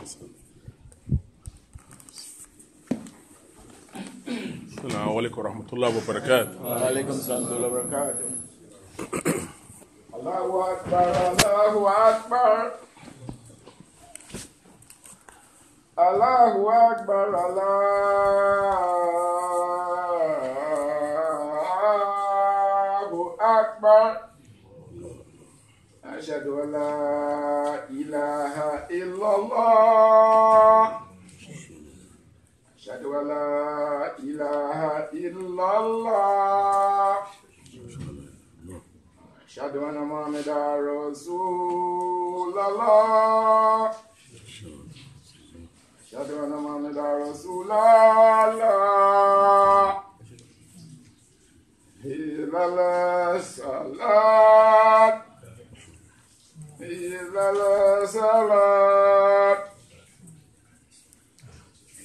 السلام عليكم ورحمة الله وبركاته. وعليكم السلام ورحمة الله وبركاته. الله أكبر الله أكبر الله أكبر الله أكبر أشهد أن لا إله إلا الله أشهد أن لا إله إلا الله أشهد أن محمدا رسول الله أشهد أن محمدا رسول الله إلى الصلاة إلى الصلاة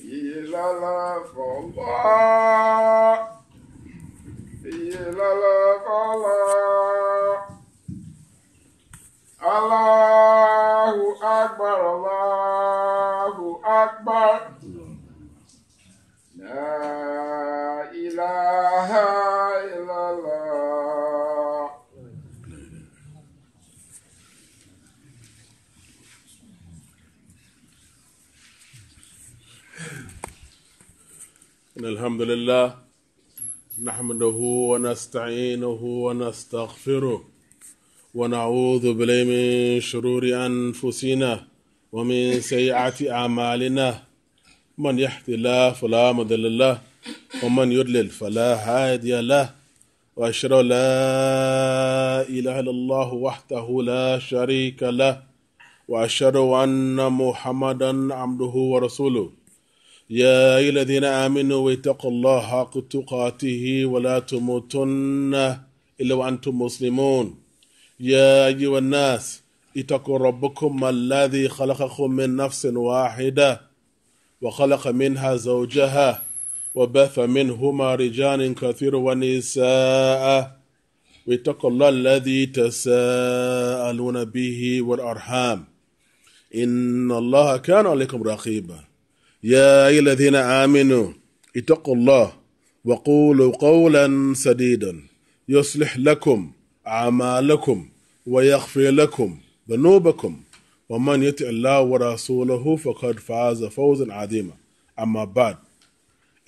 إلى الفلاح إلى الفلاح الله أكبر الله أكبر لا إله إلا الله. الحمد لله نحمده ونستعينه ونستغفره ونعوذ بالله من شرور أنفسنا ومن سيئات أعمالنا من يهد الله فلا مضل له ومن يضلل فلا هادي له وأشهد أن لا إله إلا الله وحده لا شريك له وأشهد أن محمدا عبده ورسوله. يا أيها الذين آمنوا اتقوا الله حق تقاته ولا تموتن إلا وأنتم مسلمون. يا أيها الناس اتقوا ربكم الذي خلقكم من نفس واحدة وخلق منها زوجها وبث منهما رجالا كثيرا ونساء واتقوا الله الذي تساءلون به والأرحام إن الله كان عليكم رقيبا. يا أيها الذين آمنوا اتقوا الله وقولوا قولا سديدا يصلح لكم أعمالكم ويغفر لكم ذنوبكم ومن يطع الله ورسوله فقد فاز فوزا عظيما. أما بعد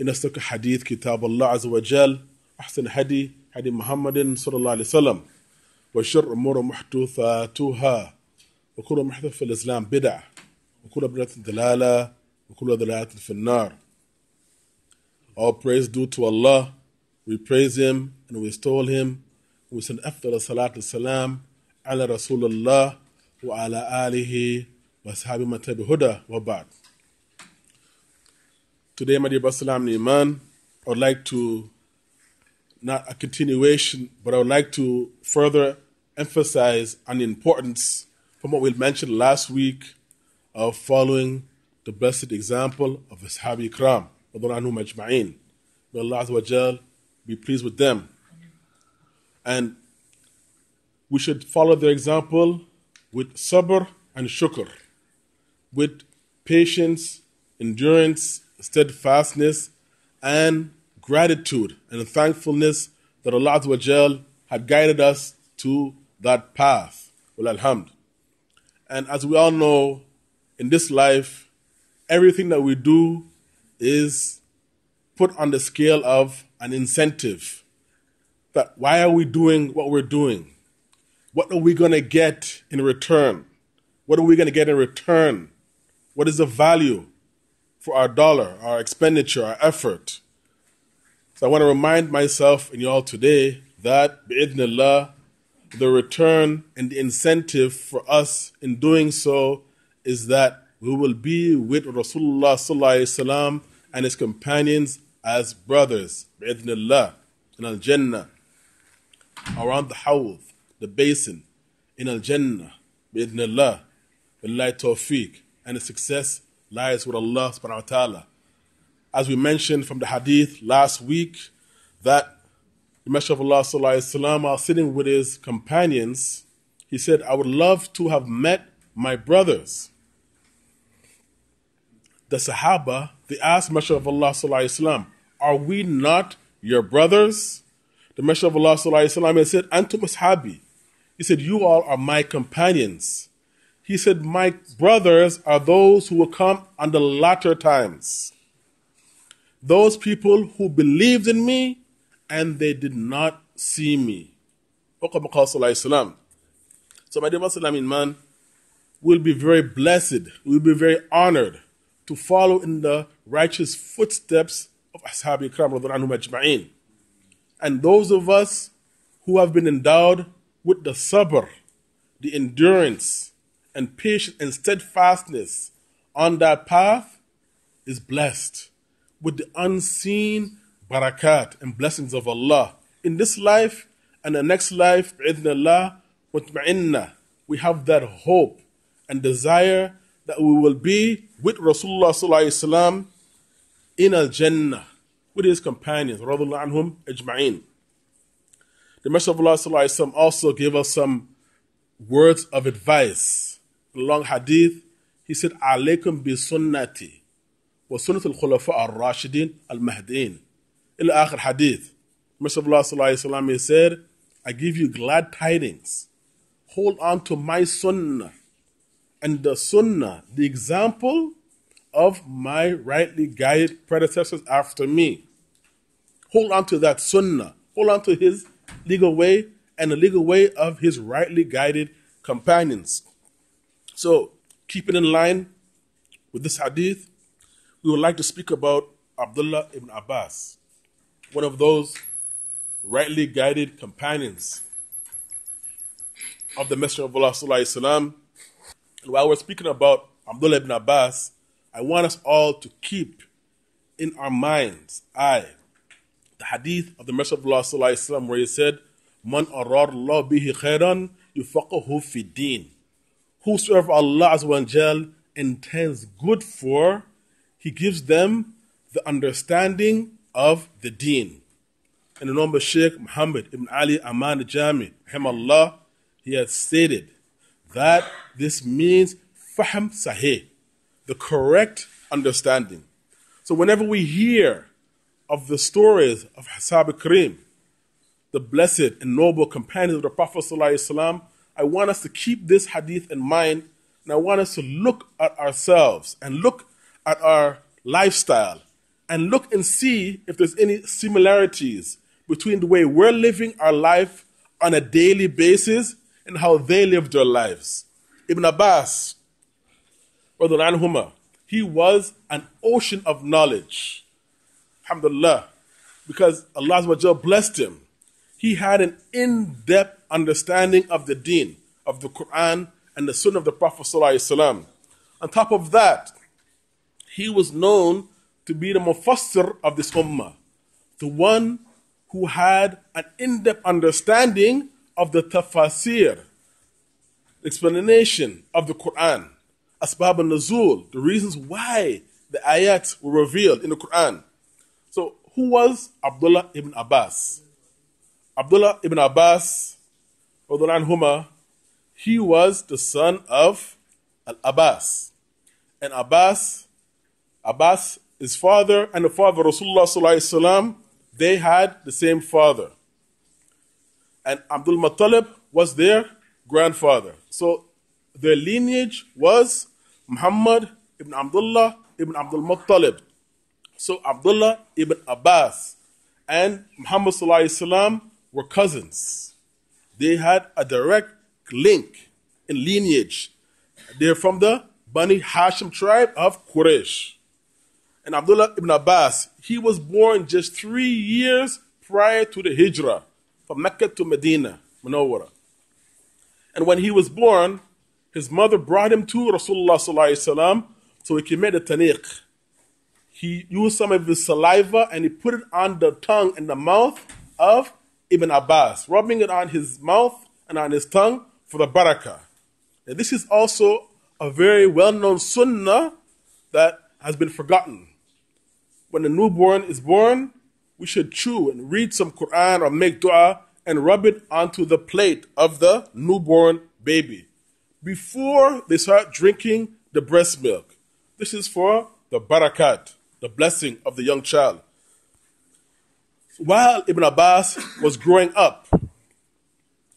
إن أصدق حديث كتاب الله عز وجل أحسن هدي محمد صلى الله عليه وسلم وشر أمور محدثاتها وكل محدث في الإسلام بدعة وكل بدعة ضلالة وكل ضلالة في النار. All praise due to Allah. We praise Him and we extol Him. We send afdal salat salam ala Rasulullah wa ala alihi wa ashabi matabi huda wa ba'd. Today, my dear Basalam Iman, I would like to, not a continuation, but I would like to further emphasize on the importance from what we mentioned last week of following the blessed example of Ashabi Ikram, radhiyallahu anhum ajma'in. May Allah Azza wa Jal be pleased with them. And we should follow their example with sabr and shukr, with patience, endurance, steadfastness, and gratitude and thankfulness that Allah Azza wa Jal had guided us to that path. Well, alhamd. And as we all know, in this life, everything that we do is put on the scale of an incentive. That why are we doing what we're doing? What are we going to get in return? What are we going to get in return? What is the value for our dollar, our expenditure, our effort? So I want to remind myself and you all today that, bi'idhnillah, the return and the incentive for us in doing so is that we will be with Rasulullah sallallahu alaihi wasallam and his companions as brothers, bi'idhnillah, in al-Jannah, around the hawd, the basin, in al-Jannah, bi'idhnillah, billahi tawfiq, and the success lies with Allah subhanahu wa ta'ala. As we mentioned from the hadith last week, that the Messenger of Allah sallallahu alaihi wasallam, while sitting with his companions, he said, I would love to have met my brothers. the Sahaba, they asked Messenger of Allah sallallahu alaihi wasallam, are we not your brothers? The Messenger of Allah sallallahu alaihi wasallam said, Antum ashabi. He said, you all are my companions. He said, my brothers are those who will come on the latter times. Those people who believed in me and they did not see me. So my dear Muslim man, we'll be very blessed, we'll be very honored to follow in the righteous footsteps of Ashabi Ikram radhiyallahu anhum ajma'in. And those of us who have been endowed with the sabr, the endurance, and patience and steadfastness on that path is blessed with the unseen barakat and blessings of Allah in this life and the next life. Bi'idhnillah, mutma'inna. We have that hope and desire that we will be with Rasulullah sallallahu alaihi wasallam in al-Jannah with his companions, radhiyallahu anhum ajma'in. The Messenger of Allah sallallahu alaihi wasallam also gave us some words of advice. In a long hadith, he said, "Alaykum bi sunnati wa sunnat al-khulafa ar-rashidin al-mahdiin." Ila akhir hadith. The Messenger of Allah sallallahu alaihi wasallam, he said, I give you glad tidings. Hold on to my sunnah and the sunnah, the example of my rightly guided predecessors after me. Hold on to that sunnah. Hold on to his legal way and the legal way of his rightly guided companions. So, keeping in line with this hadith, we would like to speak about Abdullah Ibn Abass, one of those rightly guided companions of the Messenger of Allah sallallahu alaihi wasallam. And while we're speaking about Abdullah Ibn Abass, I want us all to keep in our mind's eye the hadith of the Messenger of Allah sallallahu alaihi wasallam, where he said, "Man arad Allah bihi khairan yufaqahu fi din." Whosoever Allah azza wa jal intends good for, He gives them the understanding of the deen. And the Honorable Sheikh Muhammad Ibn Ali Aman Jami, rahimahullah, he has stated that this means fahm sahih, the correct understanding. So whenever we hear of the stories of Ashab Kareem, the blessed and noble companions of the Prophet ﷺ, I want us to keep this hadith in mind, and I want us to look at ourselves and look at our lifestyle and look and see if there's any similarities between the way we're living our life on a daily basis and how they lived their lives. Ibn Abass, radhiyallahu anhuma, he was an ocean of knowledge. Alhamdulillah, because Allah Azza wa Jalla blessed him. He had an in-depth understanding of the deen, of the Quran, and the Sunnah of the Prophet ﷺ. On top of that, he was known to be the mufassir of this ummah, the one who had an in-depth understanding of the tafasir, explanation of the Quran, asbab al-nuzul, the reasons why the ayats were revealed in the Quran. So, who was Abdullah ibn Abass? Abdullah ibn Abass, radhiyallahu anhuma, he was the son of Al-Abbas. And Abbas, his father and the father of Rasulullah sallallahu alaihi wasallam, they had the same father. And Abdul Muttalib was their grandfather. So their lineage was Muhammad ibn Abdullah ibn Abdul Muttalib. So Abdullah ibn Abbas and Muhammad sallallahu alaihi wasallam were cousins. They had a direct link in lineage. They're from the Bani Hashim tribe of Quraysh. And Abdullah ibn Abbas, he was born just 3 years prior to the Hijrah from Mecca to Medina, Munawwara. And when he was born, his mother brought him to Rasulullah sallallahu alaihi wasallam so he could make the taniq. He used some of his saliva and he put it on the tongue and the mouth of Ibn Abbas, rubbing it on his mouth and on his tongue for the barakah. And this is also a very well-known sunnah that has been forgotten. When a newborn is born, we should chew and read some Quran or make dua and rub it onto the plate of the newborn baby before they start drinking the breast milk. This is for the barakat, the blessing of the young child. While Ibn Abbas was growing up,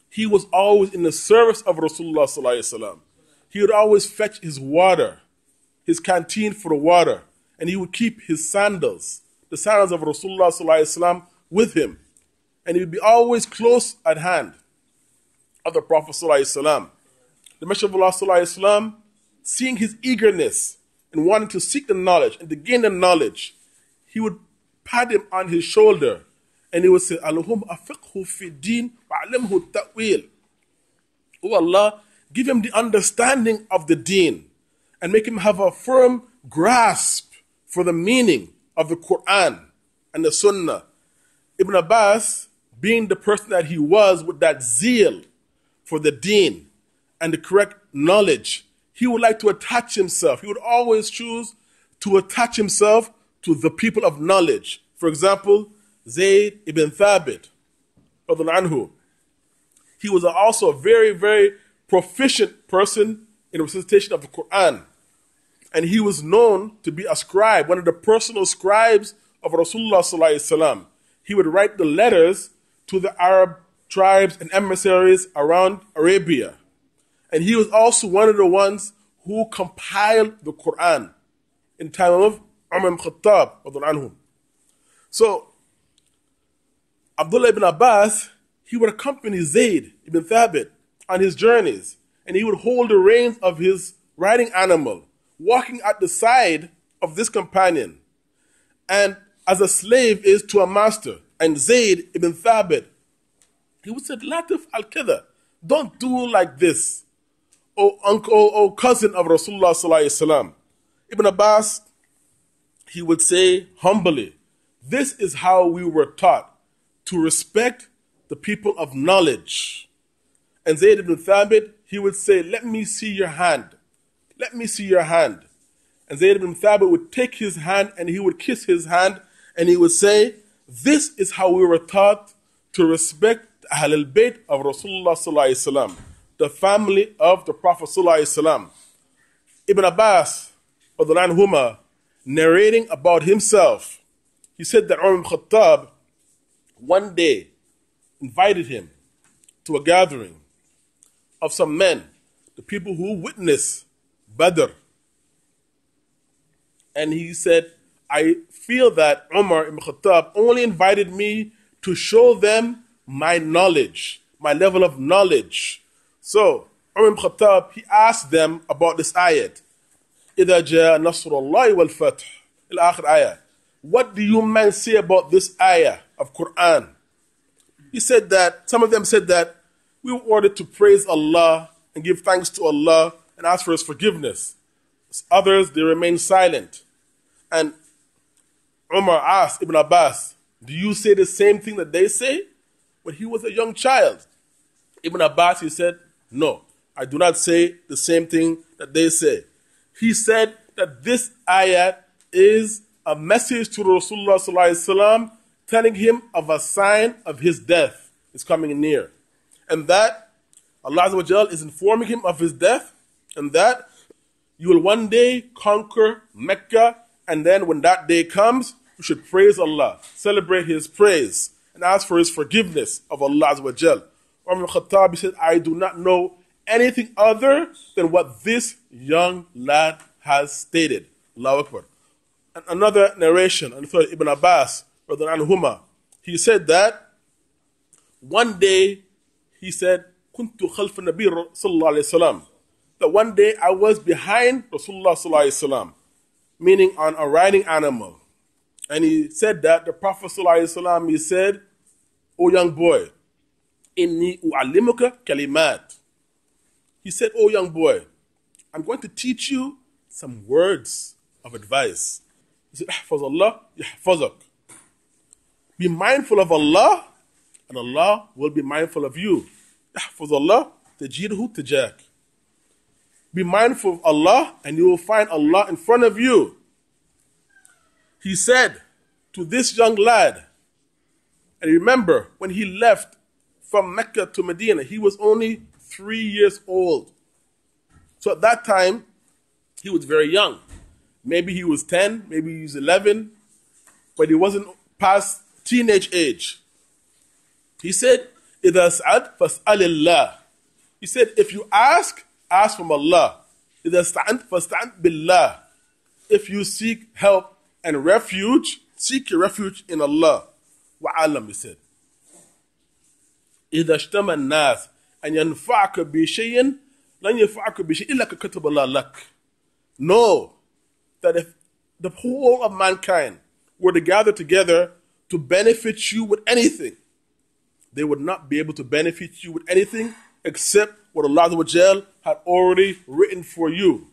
he was always in the service of Rasulullah sallallahu alaihi wasallam. He would always fetch his water, his canteen for the water, and he would keep his sandals, the sandals of Rasulullah sallallahu alaihi wasallam, with him. And he would be always close at hand of the Prophet sallallahu alaihi wasallam. The Messenger of Allah sallallahu alaihi wasallam, seeing his eagerness and wanting to seek the knowledge and to gain the knowledge, he would pat him on his shoulder and he would say, Allahumma afiqhu fi din wa alimhu ta'wil. Oh Allah, give him the understanding of the deen and make him have a firm grasp for the meaning of the Quran and the Sunnah. Ibn Abbas, being the person that he was with that zeal for the deen and the correct knowledge, he would like to attach himself. He would always choose to attach himself to the people of knowledge. For example, Zayd ibn Thabit, anhu. He was also a very, very proficient person in the recitation of the Quran. And he was known to be a scribe, one of the personal scribes of Rasulullah sallallahu alaihi wasallam. He would write the letters to the Arab tribes and emissaries around Arabia. And he was also one of the ones who compiled the Quran in time of Umar ibn Khattab. So, Abdullah ibn Abbas, he would accompany Zayd ibn Thabit on his journeys, and he would hold the reins of his riding animal, walking at the side of this companion, and as a slave is to a master. And Zayd ibn Thabit, he would say, Latif al-Kidha, don't do like this, O uncle, O cousin of Rasulullah sallallahu alaihi wasallam. Ibn Abbas, he would say humbly, this is how we were taught to respect the people of knowledge. And Zayd ibn Thabit, he would say, let me see your hand. Let me see your hand. And Zayd ibn Thabit would take his hand and he would kiss his hand and he would say, this is how we were taught to respect Ahl al-Bayt of Rasulullah sallallahu alaihi wasallam, the family of the Prophet sallallahu alaihi wasallam. Ibn Abbas, anhuma, narrating about himself, he said that Umar ibn Khattab one day invited him to a gathering of some men, the people who witnessed Badr. And he said, I feel that Umar ibn Khattab only invited me to show them my knowledge, my level of knowledge. So, Umar ibn Khattab, he asked them about this ayat. إِذَا جَاءَ نَصْرُ اللَّهِ وَالْفَتْحِ إلى آخر ayah. What do you men say about this ayah of Quran? He said that, some of them said that we were ordered to praise Allah and give thanks to Allah and ask for His forgiveness. Others, they remained silent. And Umar asked Ibn Abbas, do you say the same thing that they say? When he was a young child. Ibn Abbas, he said, no, I do not say the same thing that they say. He said that this ayat is a message to Rasulullah sallallahu alaihi wasallam, telling him of a sign of his death is coming near. And that Allah Azza wa Jal is informing him of his death, and that you will one day conquer Mecca, and then when that day comes, you should praise Allah, celebrate His praise, and ask for His forgiveness of Allah Azza wa Jal. Umar ibn Khattab, he said, I do not know anything other than what this young lad has stated. Allahu Akbar. And another narration, Ibn Abbas, anhuma, he said that one day, he said, Kuntu khalfa Nabi sallallahu alayhi wasallam, that one day I was behind Rasulullah sallallahu alayhi wasallam, meaning on a riding animal. And he said that the Prophet sallallahu alayhi wasallam, he said, O young boy, inni u'allimuka kalimat. He said, O young boy, I'm going to teach you some words of advice. He said, Ahfaz Allah, yahfazak. Be mindful of Allah, and Allah will be mindful of you. Ahfaz Allah, tajidhu tajak. Be mindful of Allah, and you will find Allah in front of you. He said to this young lad, and remember, when he left from Mecca to Medina, he was only 3 years old. So at that time, he was very young. Maybe he was 10, maybe he was 11, but he wasn't past teenage age. He said, إِذَا سَعَدْ فَاسْأَلِ اللَّهِ. He said, if you ask from Allah. إِذَا اسْتَعَنْتَ فَاسْتَعِنْ بِاللَّهِ. If you seek help and refuge, seek your refuge in Allah. وَعَلَمْ, he said. إِذَا اشْتَمَى النَّاسِ أَنْ يَنْفَعَكَ بِشَيْءٍ لَنْ يَنْفَعَكَ بِشَيْءٍ إِلَّا كَتَبَ اللَّهُ لَكَ. Know that if the whole of mankind were to gather together to benefit you with anything, they would not be able to benefit you with anything except what Allah had already written for you.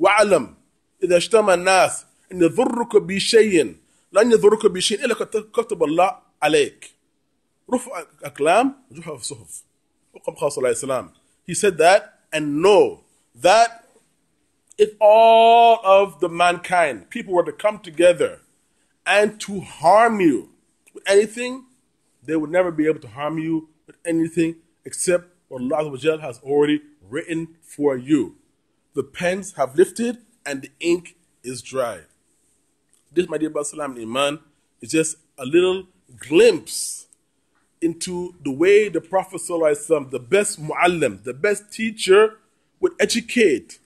وَعَلَمْ إِذَا اشْتَمَى النَّاسِ أَنْ يَضُرُّكَ بِشَيْءٍ لَنْ يَضُرُّكَ بِشَيْءٍ إِلَّا كَتَبَ اللَّهُ عَلَيْكَ. رُفْعَ أَقْلَامٍ جُحَفَ صُحُفٍ. He said that, and know that if all of the mankind, people were to come together and to harm you with anything, they would never be able to harm you with anything except what Allah has already written for you. The pens have lifted and the ink is dry. This, my dear Salam Iman, is just a little glimpse into the way the Prophet ﷺ, the best mu'allim, the best teacher, would educate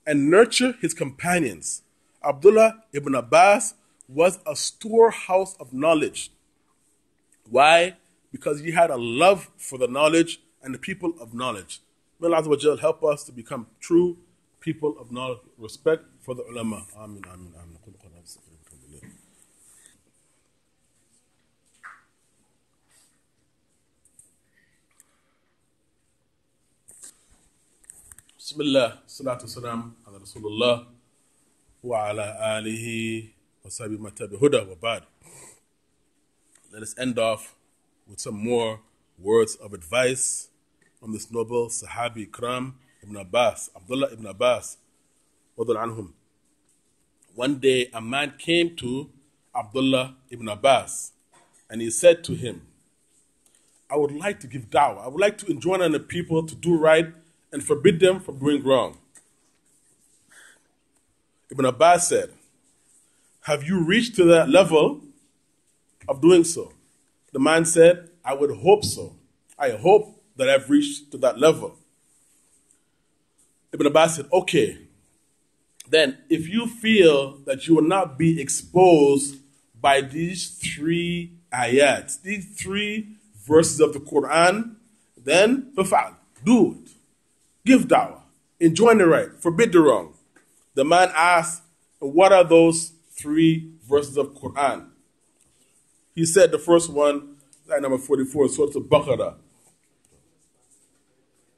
and nurture his companions. Abdullah Ibn Abass was a storehouse of knowledge. Why? Because he had a love for the knowledge and the people of knowledge. May Allah help us to become true people of knowledge, respect for the ulama. Amin, amin, amin. Bismillah, salatu salam ala Rasulullah wa ala alihi wa sahbihi matabi huda wa ba'd. Let us end off with some more words of advice from this noble Sahabi Ikram Ibn Abbas, Abdullah Ibn Abass, anhum. One day a man came to Abdullah Ibn Abbas and he said to him, I would like to give da'wah. I would like to enjoin on the people to do right and forbid them from doing wrong. Ibn Abbas said, have you reached to that level of doing so? The man said, I would hope so. I hope that I've reached to that level. Ibn Abbas said, okay, then if you feel that you will not be exposed by these 3 ayats, these 3 verses of the Quran, then fafa'al, do it. Give da'wah, enjoin the right, forbid the wrong. The man asked, what are those 3 verses of Quran? He said the first one, ayah number 44, Surah Al-Baqarah.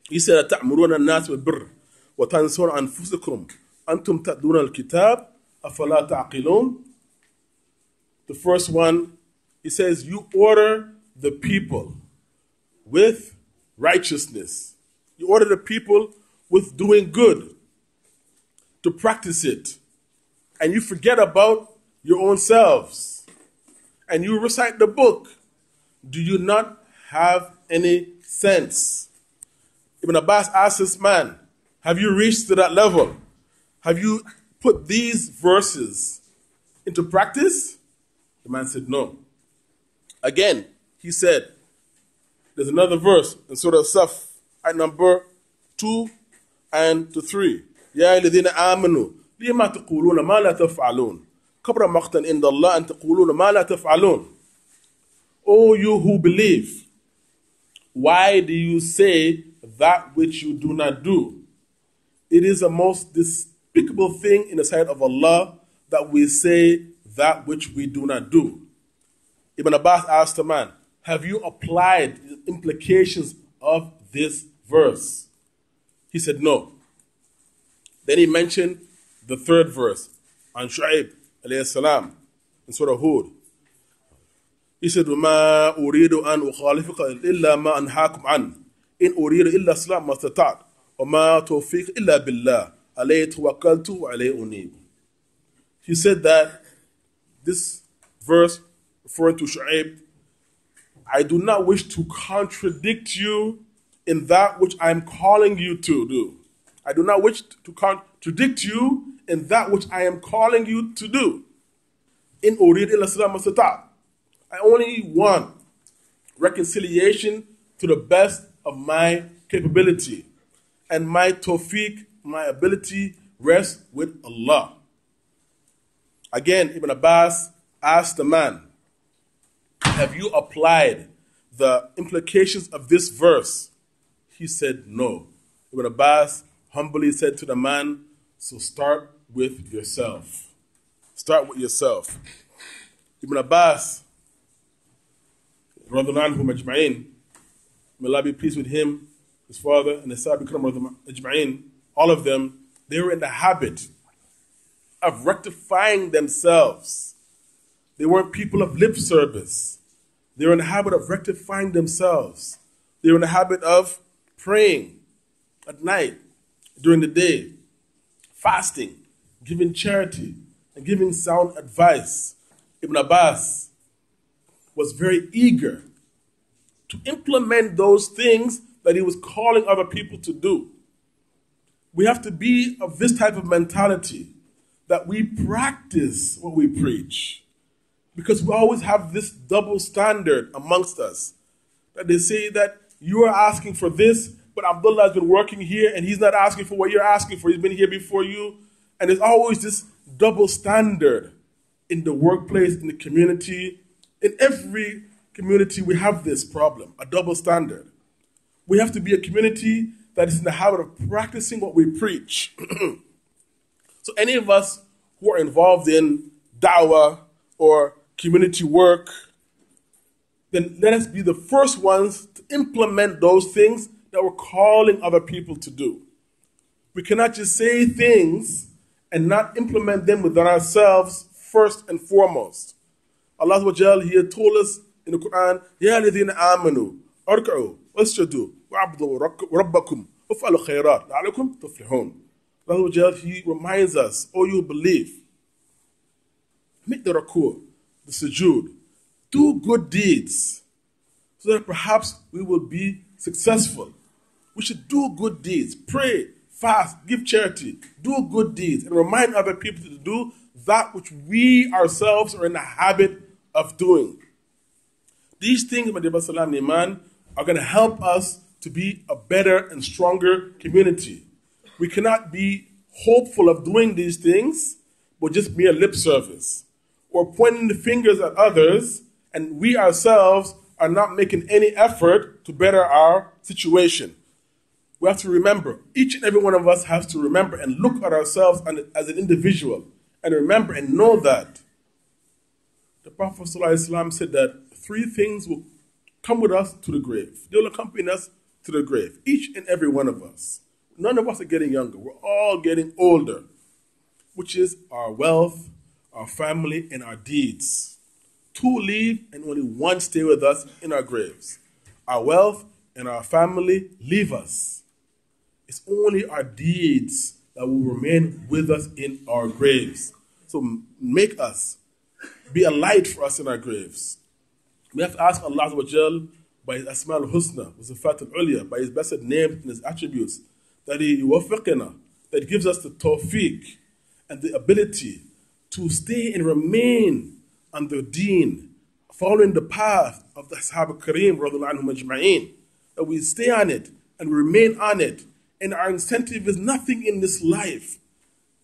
He said, أَتَعْمُرُونَ النَّاسِ بِالْبِرِّ وَتَنْسُونَ أَنفُسَكُمْ أَنْتُمْ تَتْلُونَ الْكِتَابَ أَفَلَا تَعْقِلُونَ. The first one, he says, you order the people with righteousness. You order the people with doing good, to practice it. And you forget about your own selves. And you recite the book. Do you not have any sense? Ibn Abbas asked this man, have you reached to that level? Have you put these verses into practice? The man said, no. Again, he said, there's another verse in Surah Saf, at number 2 and to 3. يا الذين آمنوا لما تقولون ما لا تفعلون كبر مقتا عند الله أن تقولون ما لا تفعلون. O you who believe, why do you say that which you do not do? It is a most despicable thing in the sight of Allah that we say that which we do not do. Ibn Abbas asked the man, have you applied the implications of this verse? He said, no. Then he mentioned the 3rd verse on Shu'aib alayhi salam in Surah Hud. He said, وَمَا أُرِيدُ أَنْ أُخَالِفِكَ إِلَّا مَا أَنْهَاكُمْ عَنْ إِنْ أُرِيدُ إِلَّا السَّلَامَ مَا اسْتَطَعْتُ وَمَا تَوْفِيقِ إِلَّا بِاللَّهِ عَلَيْهِ تَوَكَّلْتُ وَعَلَيْهِ أُنِيبُ. He said that this verse referring to Shu'aib, I do not wish to contradict you in that which I am calling you to do. I do not wish to contradict you in that which I am calling you to do. In urid illa islam mastata'. I only want reconciliation to the best of my capability. And my tawfiq, my ability, rests with Allah. Again, Ibn Abass asked the man, have you applied the implications of this verse? He said no. Ibn Abass humbly said to the man, so start with yourself. Start with yourself. Ibn Abass, radhiyallahu anhum ajma'in, may Allah be pleased with him, his father, and his Sahaba Ikram ajma'in, all of them, they were in the habit of rectifying themselves. They weren't people of lip service. They were in the habit of rectifying themselves. They were in the habit of praying at night, during the day, fasting, giving charity, and giving sound advice. Ibn Abass was very eager to implement those things that he was calling other people to do. We have to be of this type of mentality, that we practice what we preach. Because we always have this double standard amongst us. That they say that you are asking for this, but Abdullah has been working here and he's not asking for what you're asking for. He's been here before you. And there's always this double standard in the workplace, in the community. In every community, we have this problem, a double standard. We have to be a community that is in the habit of practicing what we preach. So any of us who are involved in da'wah or community work, then let us be the first ones to implement those things that we're calling other people to do. We cannot just say things and not implement them within ourselves first and foremost. Allah Azza wa Jal, He had told us in the Quran, Ya ladhina amanu, arka'u, wasjadu, wa'abdu rabbakum, waf'alu khairat, la'alakum tuflihun. Allah Azza wa Jal, He reminds us, oh, you believe, make the raku', the sujood, do good deeds, so that perhaps we will be successful. We should do good deeds, pray, fast, give charity, do good deeds, and remind other people to do that which we ourselves are in the habit of doing. These things, my dear Salam Iman, are going to help us to be a better and stronger community. We cannot be hopeful of doing these things, but just mere lip service, or pointing the fingers at others, and we ourselves are not making any effort to better our situation. We have to remember, each and every one of us has to remember and look at ourselves as an individual, and remember and know that the Prophet ﷺ said that 3 things will come with us to the grave. They will accompany us to the grave, each and every one of us. None of us are getting younger. We're all getting older, which is our wealth, our family, and our deeds. 2 leave and only 1 stay with us in our graves. Our wealth and our family leave us. It's only our deeds that will remain with us in our graves. So make us, be a light for us in our graves. We have to ask Allah Azza wa Jal by His Asma al-Husna, with Sifat al-Ulya, by His blessed name and His attributes, that He yuwaffiqna, that gives us the tawfiq and the ability to stay and remain on the deen, following the path of the Sahaba Kareem, radhiyallahu anhum ajma'in, that we stay on it and remain on it. And our incentive is nothing in this life.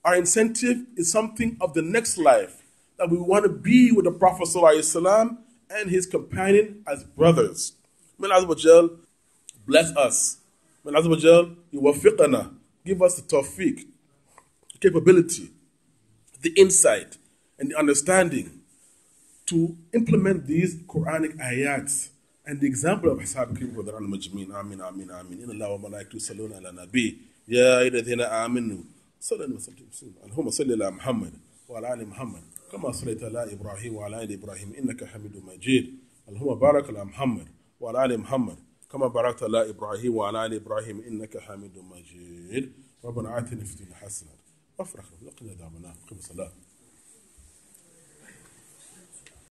Our incentive is something of the next life, that we want to be with the Prophet ﷺ and his companion as brothers. May Allah Azza wa Jal bless us. May Allah Azza wa Jal yuwaffiqana, give us the tawfiq, the capability, the insight, and the understanding to implement these Quranic ayats and the example of Ashab Kirim Radhiyallahu Majmeen. Amin, amin, amin. Inna Allah wa malaikatu yusalluna ala nabi. Ya ayyuhalladhina amanu. Sallallahu alayhi wa sallam. Allahumma salli ala Muhammad wa ala ali Muhammad. Kama sallaita ala Ibrahim wa ala ali Ibrahim. Innaka hamidun majid. Allahumma barak ala Muhammad wa ala ali Muhammad. Kama barakta ala Ibrahim wa ala ali Ibrahim. Innaka hamidun majid. ربنا آتنا في الدنيا حسنة وفي الآخرة وقنا عذاب النار.